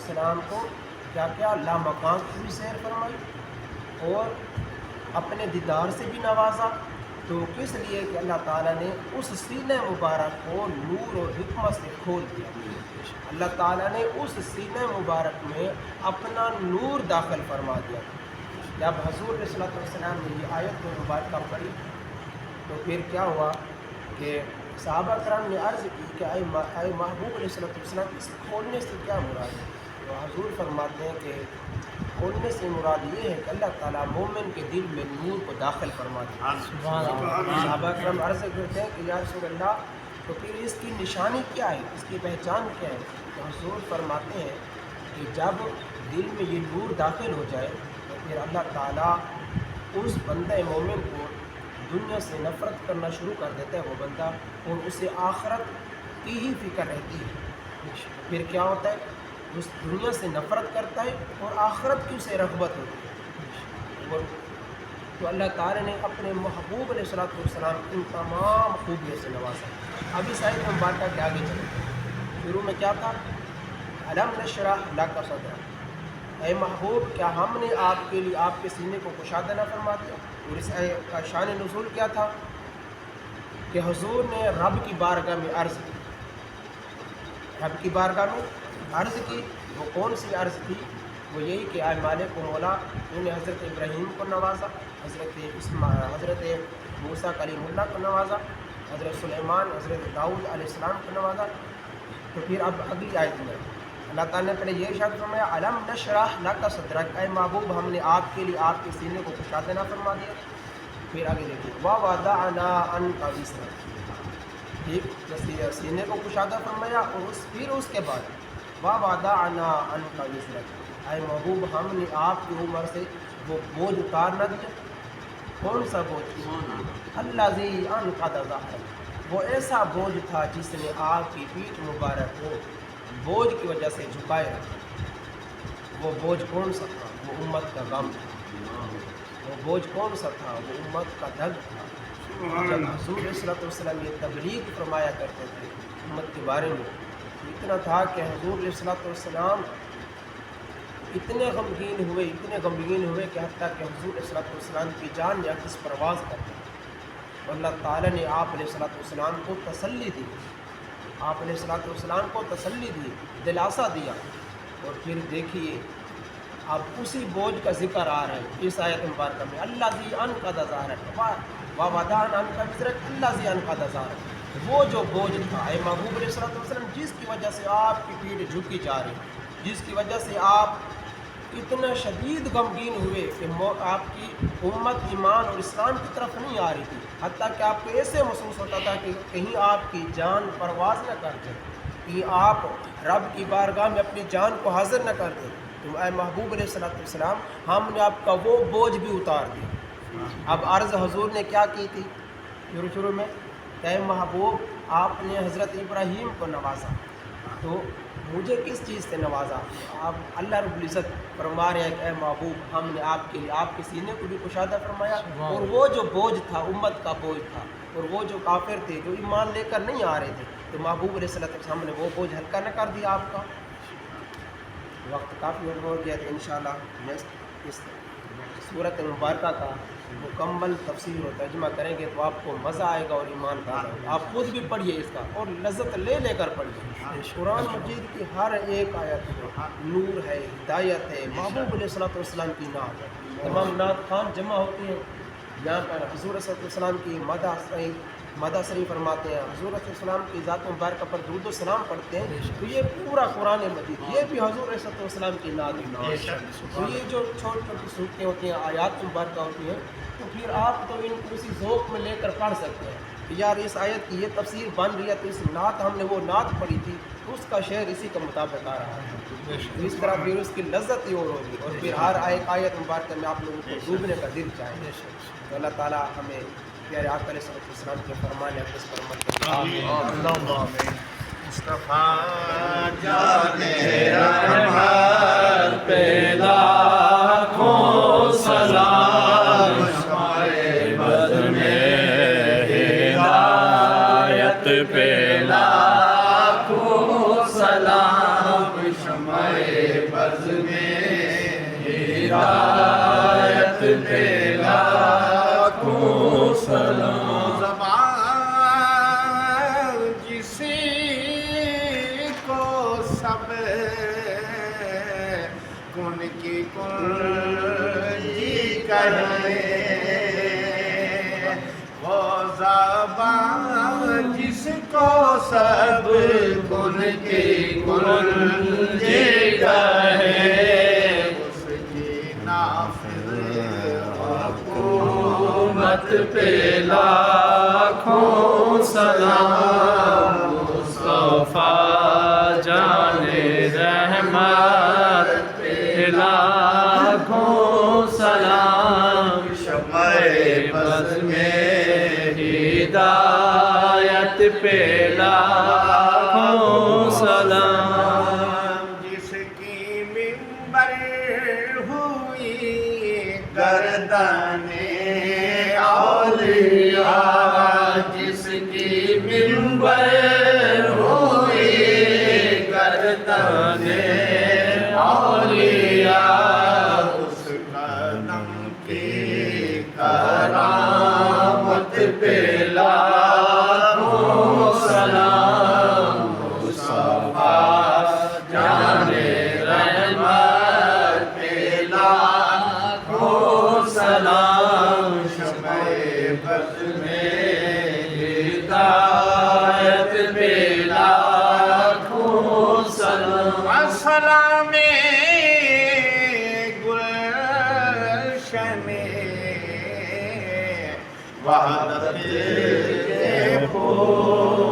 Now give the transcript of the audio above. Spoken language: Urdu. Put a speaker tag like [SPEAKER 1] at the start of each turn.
[SPEAKER 1] والسلام کو کیا کیا لامکان کی بھی سیر فرمائی اور اپنے دیدار سے بھی نوازا، تو کس لیے کہ اللہ تعالیٰ نے اس سینہ مبارک کو نور اور حکمت سے کھول دیا۔ اللہ تعالیٰ نے اس سینہ مبارک میں اپنا نور داخل فرما دیا۔ جب حضور صلی اللہ علیہ وسلم نے یہ آیت مبارکہ پڑھی تو پھر کیا ہوا کہ صحابہ کرام نے عرض کی کہ اے محبوب علیہ السلام اس کھولنے سے کیا مراد ہے؟ تو حضور فرماتے ہیں کہ کھولنے سے مراد یہ ہے کہ اللہ تعالیٰ مومن کے دل میں نور کو داخل فرما دے۔ صحابہ کرام عرض کرتے ہیں کہ یا رسول اللہ تو پھر اس کی نشانی کیا ہے، اس کی پہچان کیا ہے؟ تو حضور فرماتے ہیں کہ جب دل میں یہ نور داخل ہو جائے تو پھر اللہ تعالیٰ اس بندہ مومن کو دنیا سے نفرت کرنا شروع کر دیتا ہے وہ بندہ، اور اسے آخرت کی ہی فکر رہتی ہے۔ پھر کیا ہوتا ہے، اس دنیا سے نفرت کرتا ہے اور آخرت کی اسے رغبت ہوتی ہے۔ تو اللہ تعالیٰ نے اپنے محبوب علیہ السلام ان تمام خوبیوں سے نوازا۔ اب اس آیت مبارکہ کے آگے چلیں، شروع میں کیا تھا، الم نشرح لک صدرک، اے محبوب کیا ہم نے آپ کے لیے آپ کے سینے کو کشادہ نہ فرما دیا؟ اور اس کا شان نزول کیا تھا کہ حضور نے رب کی بارگاہ میں عرض کی، رب کی بارگاہ میں عرض کی۔ وہ کون سی عرض تھی؟ وہ یہی کہ اے مالک و مولا تو نے حضرت ابراہیم کو نوازا، حضرت موسیٰ کلیم اللہ کو نوازا، حضرت سلیمان حضرت داؤد علیہ السلام کو نوازا۔ تو پھر اب اگلی آیت میں اللہ تعالیٰ نے پہلے یہ ارشاد فرمایا الم نشرح لک صدرک، اے محبوب ہم نے آپ کے لیے آپ کے سینے کو کشادہ نہ فرما دیا۔ پھر آگے دیکھیے ووضعنا عنک وزرک، ٹھیک، سینے کو کشادہ فرمایا اور پھر اس کے بعد ووضعنا عنک وزرک، اے محبوب ہم نے آپ کی عمر سے وہ بوجھ اتار نہ دیا۔ کون سا بوجھ؟ الذی انقض ظہرک، وہ ایسا بوجھ تھا جس نے آپ کی پیٹھ مبارک کو بوجھ کی وجہ سے جھکائے رکھا۔ وہ بوجھ کون سا تھا؟ وہ امت کا غم تھا۔ وہ بوجھ کون سا تھا؟ وہ امت کا درد تھا۔ جب حضور صلی اللہ علیہ وسلم یہ تبلیغ فرمایا کرتے تھے امت کے بارے میں، اتنا تھا کہ حضور صلی اللہ علیہ وسلم اتنے غمگین ہوئے کہ حتیٰ کہ حضور صلی اللہ علیہ وسلم کی جان یا کس پرواز کرتے، اور اللہ تعالیٰ نے آپ علیہ السلام کو تسلی دی، آپ علیہ السلام کو تسلی دی، دلاسا دیا۔ اور پھر دیکھیے اب اسی بوجھ کا ذکر آ رہا ہے اس آیت مبارکہ میں، الذی انقض ظہرک ووضعنا عنک وزرک الذی انقض ظہرک، وہ جو بوجھ تھا اے محبوب علیہ السلام جس کی وجہ سے آپ کی پیٹھ جھکی جا رہی، جس کی وجہ سے آپ اتنا شدید غمگین ہوئے کہ آپ کی امت ایمان اور اسلام کی طرف نہیں آ رہی تھی، حتیٰ کہ آپ کو ایسے محسوس ہوتا تھا کہ کہیں آپ کی جان پرواز نہ کر دیں، کہ آپ رب کی بارگاہ میں اپنی جان کو حاضر نہ کر دیں۔ تو اے محبوب علیہ السلام ہم نے آپ کا وہ بوجھ بھی اتار دیا۔ اب عرض حضور نے کیا کی تھی شروع میں کہ اے محبوب آپ نے حضرت ابراہیم کو نوازا، تو مجھے کس چیز سے نوازا؟ اب اللہ رب العزت فرما رہے ہیں کہ اے محبوب ہم نے آپ کے لیے آپ کے سینے کو بھی کشادہ فرمایا، اور وہ جو بوجھ تھا امت کا بوجھ تھا، اور وہ جو کافر تھے جو ایمان لے کر نہیں آ رہے تھے، تو محبوب علیہ السلام نے وہ بوجھ ہلکا نہ کر دیا آپ کا۔ وقت کافی ہو گیا تو انشاءاللہ نیکسٹ اس صورت مبارکہ کا مکمل تفسیر و ترجمہ کریں گے تو آپ کو مزہ آئے گا اور ایمان تازہ ہوگا۔ آپ خود بھی پڑھیے اس کا اور لذت لے کر پڑھیے۔ قرآن مجید کی ہر ایک آیت نور ہے، ہدایت ہے، محبوب علیہ السلام کی نعت ہے۔ تمام نعت خوان جمع ہوتی ہیں یہاں پر، حضور صلی اللہ علیہ وسلم کی مدح شریف فرماتے ہیں، حضور صلی اللہ علیہ وسلم کی ذات مبارکہ پر درود و سلام پڑھتے ہیں، تو یہ پورا قرآن مجید یہ بھی حضور صلی اللہ علیہ وسلم کی نعت ہے۔ تو یہ جو چھوٹی چھوٹی صورتیں ہوتی ہیں، آیات مبارکہ ہوتی ہیں، تو پھر آپ تو ان کو اسی ذوق میں لے کر پڑھ سکتے ہیں کہ یار اس آیت کی یہ تفسیر بن رہی ہے، تو اس نعت ہم نے وہ نعت پڑھی تھی، اس کا شعر اسی کے مطابق آ رہا ہے، اس طرح پھر اس کی لذت ہی اور ہوگی، اور پھر ہر آیت مبارکہ میں آپ لوگوں کو ڈوبنے کا دل چاہے۔ تو اللہ تعالیٰ ہمیں پیارے آقا علیہ السلام کے فرمان اقدس پر عمل کرنے
[SPEAKER 2] مصطفیٰ جانے رحمت پہ لاکھوں سلام، شمع بد میں ہدایت پہ لاکھوں سلام، شمع بز میں ہدایت پہ لاکھوں سلام
[SPEAKER 3] زبان جسی کو سب کن کی کنجی کہے وہ زبان جس کو سب کن کی کنجی کہے اس کی نافذ
[SPEAKER 2] حکومت پہ لاکھوں سلام مصطفیٰ جان رحمت پہ لاکھوں سلام شمع بز میں ہدایت پہ لاکھوں سلام
[SPEAKER 3] جس کی منبر ہوئی گردن اولیاء
[SPEAKER 2] جس کی منبر ہوئی گردن اولیاء
[SPEAKER 3] اس قدم کی کرامت پہ
[SPEAKER 2] لاکھوں سلام مصطفیٰ جان رحمت پہ لاکھوں سلام شمع بز میں ہدایت پہ لاکھوں سلام
[SPEAKER 3] السلام گلشن وحدت کے پھول